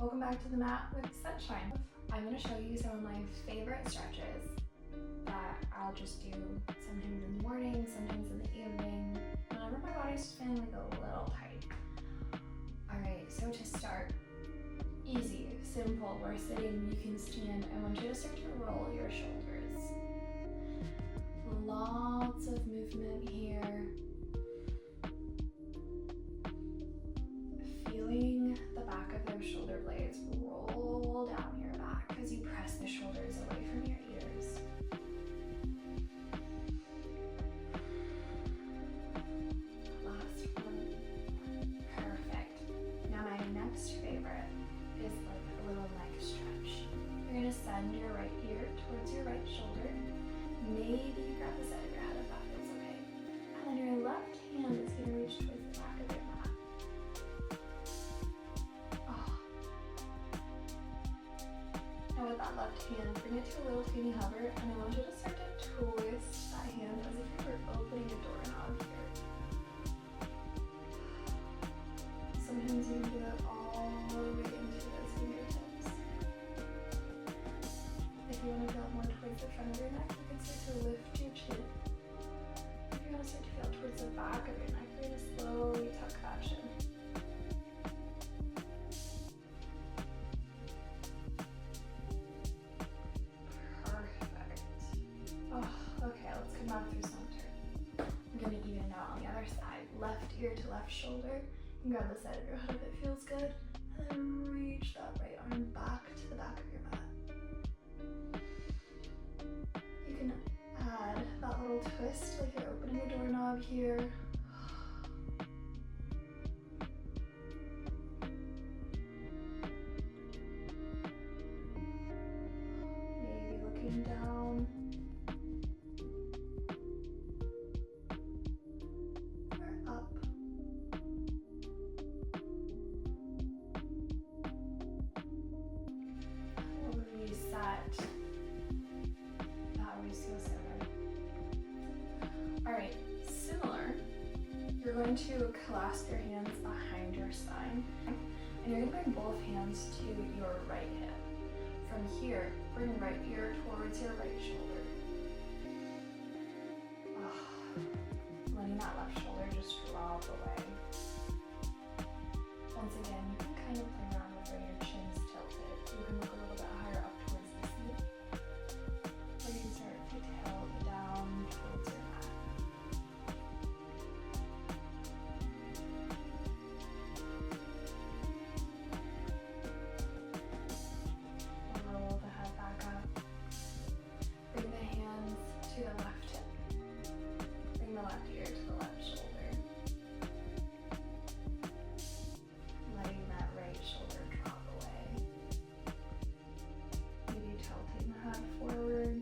Welcome back to the mat with sunshine. I'm going to show you some of my favorite stretches that I'll just do sometimes in the morning, sometimes in the evening, whenever my body's just feeling like a little tight. Alright, so to start, easy, simple, we're sitting, you can stand. I want you to start to roll your shoulders. Lots of movement here. Feeling the back of those shoulder blades roll down your back as you press the shoulders away from your ears. Last one. Perfect. Now my next favorite is like a little neck stretch. You're going to send your right ear towards your right shoulder. Maybe you grab the side of your head if that feels okay. And then your left hand is going to reach towards the back of your mat. Now with that left hand, bring it to a little teeny hover, and I want you to start to twist that hand as if you were opening a doorknob here. Sometimes you can do it all the way into those fingertips. If you want to feel it more towards the front of your neck, you can start to lift your chin. If you want to start to feel it towards the back of your neck, you're going to slowly tuck that chin. Back through center. I'm going to even it out on the other side. Left ear to left shoulder. You can grab the side of your head if it feels good. And then reach that right arm back to the back of your mat. You can add that little twist like you're opening a doorknob here. Maybe looking down. Alright, similar, you're going to clasp your hands behind your spine, and you're going to bring both hands to your right hip. From here, bring right ear towards your right shoulder. Letting that left shoulder just drop away. Once again, you can kind of play around with where your chin's tilted. You can look a little bit higher up towards the seat, or you can start to tilt down towards your mat. Roll the head back up. Bring the hands to the left hip. Bring the left ear to the left shoulder. Letting that right shoulder drop away. Maybe tilting the head forward.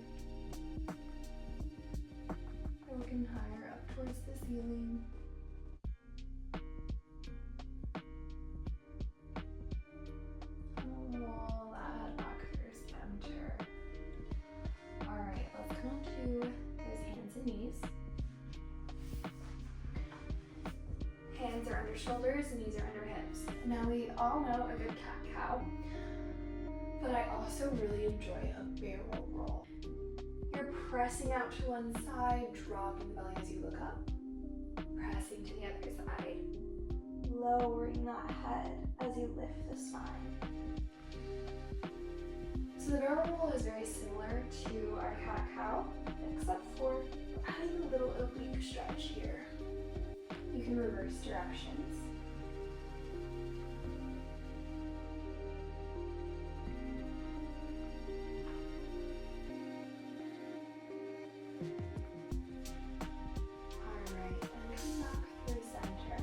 Or looking higher up towards the ceiling. Roll that head back through center. Alright, let's come on to those hands and knees. Hands are under shoulders and knees are under hips. Now we all know a good cat-cow, but I also really enjoy a barrel roll. You're pressing out to one side, dropping the belly as you look up, pressing to the other side, lowering that head as you lift the spine. So the barrel roll is very similar to our cat-cow, except for adding a little oblique stretch here. You can reverse directions. Alright, and come back through center.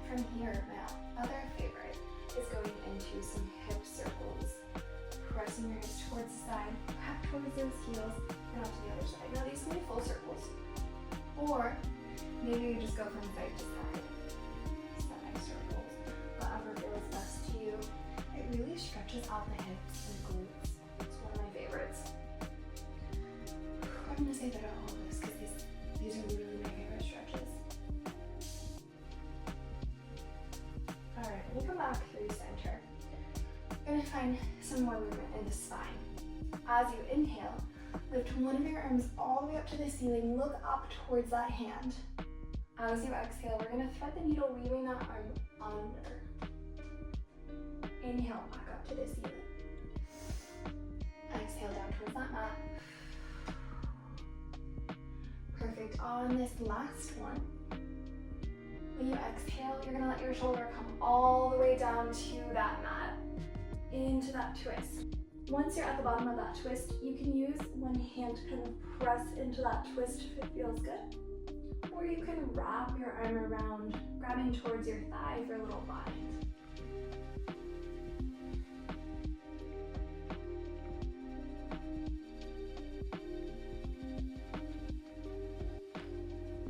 From here, my other favorite is going into some hip circles. Pressing your hips towards the side, back towards those heels, and out to the other side. Now these can be full circles. Or maybe you just go from side to side, semicircles, whatever feels best to you. It really stretches out the hips and glutes. It's one of my favorites. I'm going to say that at all of this because these are really my favorite stretches. Alright, we'll come back through center. You're going to find some more movement in the spine. As you inhale, lift one of your arms all the way up to the ceiling. Look up towards that hand. As you exhale, we're going to thread the needle, weaving that arm under. Inhale, back up to the ceiling. Exhale down towards that mat. Perfect. On this last one, when you exhale, you're going to let your shoulder come all the way down to that mat, into that twist. Once you're at the bottom of that twist, you can use one hand to kind of press into that twist if it feels good. Or you can wrap your arm around, grabbing towards your thigh for a little bind.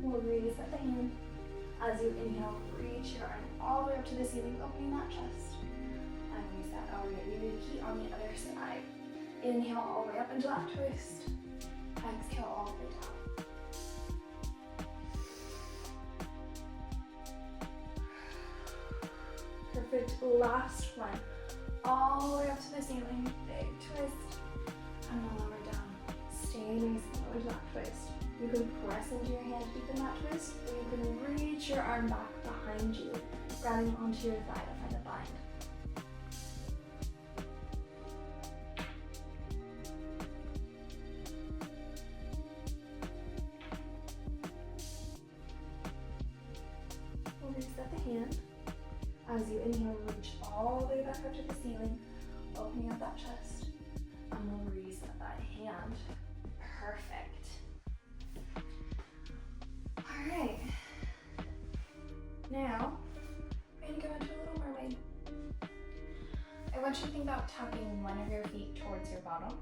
We'll reset the hand. As you inhale, reach your arm all the way up to the ceiling, opening that chest. And reset. We're going to repeat on the other side. Inhale all the way up into that twist. Exhale all the way down. Perfect. Last one. All the way up to the ceiling. Big twist. And then lower down. Stay nice and lower to that twist. You can press into your hand deep in that twist, or you can reach your arm back behind you, grabbing onto your thigh to find a bind. We'll reset the hand. As you inhale, reach all the way back up to the ceiling, opening up that chest, and we'll reset that hand. Perfect. Alright, now we're going to go into a little mermaid. I want you to think about tucking one of your feet towards your bottom.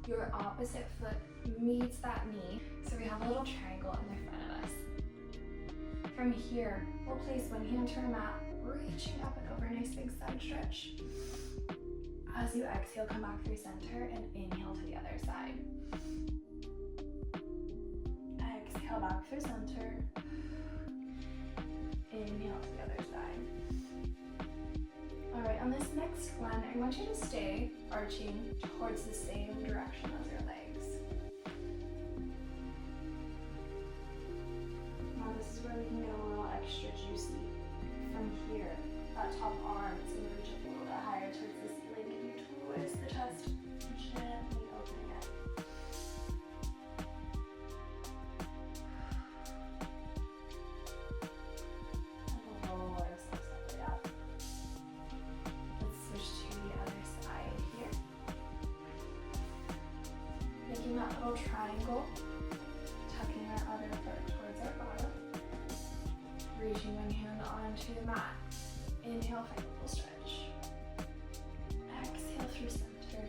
Your opposite foot meets that knee, so we have a little triangle in the front of us. From here, we'll place one hand to our mat, reaching up and over, nice big side stretch. As you exhale, come back through center and inhale to the other side. Exhale back through center. Inhale to the other side. Alright, on this next one, I want you to stay arching towards the same direction as your legs. Now this is where we can get a little extra juicy. From here, that top arm is going to reach up a little bit higher towards the ceiling. Can you twist the chest, gently opening it. That little triangle, tucking our other foot towards our bottom, reaching one hand onto the mat. Inhale, find a little stretch. Exhale through center.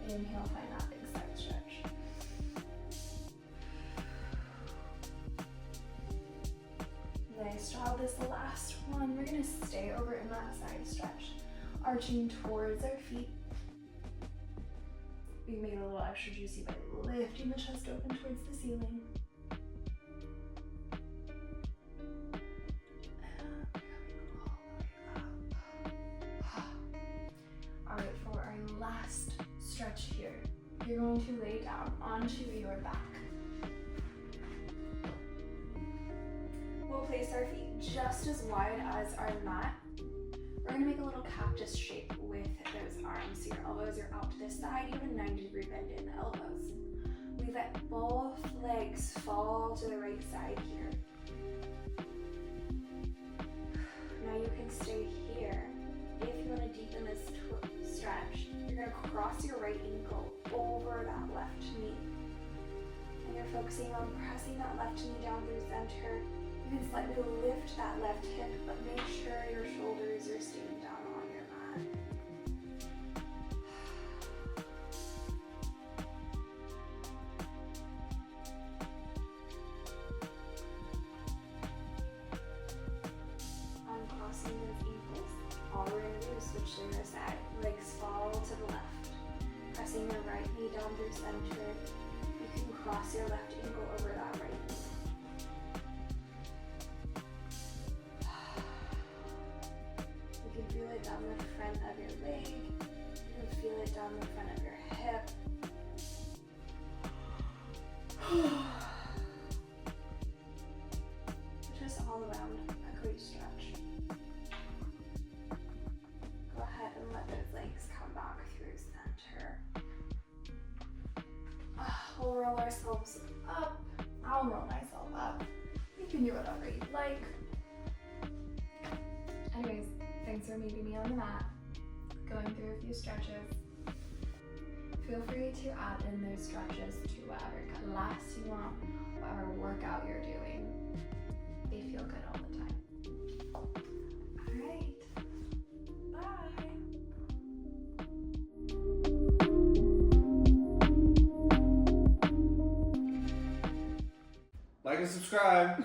Inhale, find that big side stretch. Nice job. This last one, we're going to stay over in that side stretch, arching towards our feet. We made it a little extra juicy by lifting the chest open towards the ceiling. Alright, for our last stretch here, you're going to lay down onto your back. We'll place our feet just as wide as our mat. We're going to make a little cactus shape with those arms. Your elbows are out to the side. You have a 90-degree bend in the elbows. We let both legs fall to the right side here. Now you can stay here. If you want to deepen this stretch, you're going to cross your right ankle over that left knee. And you're focusing on pressing that left knee down through center. You can slightly lift that left hip, but make sure your shoulders are staying down on your mat. Uncrossing those ankles. All we're going to do is switch to the other side. Legs fall to the left. Pressing your right knee down through center. You can cross your left ankle over that right knee. can feel it down the front of your leg. You can feel it down the front of your hip. Just all around a good stretch. Go ahead and let those legs come back through center. We'll roll ourselves up. I'll roll myself up. You can do whatever you like. Anyways, thanks for meeting me on the mat. Going through a few stretches. Feel free to add in those stretches to whatever class you want, whatever workout you're doing. They feel good all the time. Alright. Bye. Like and subscribe.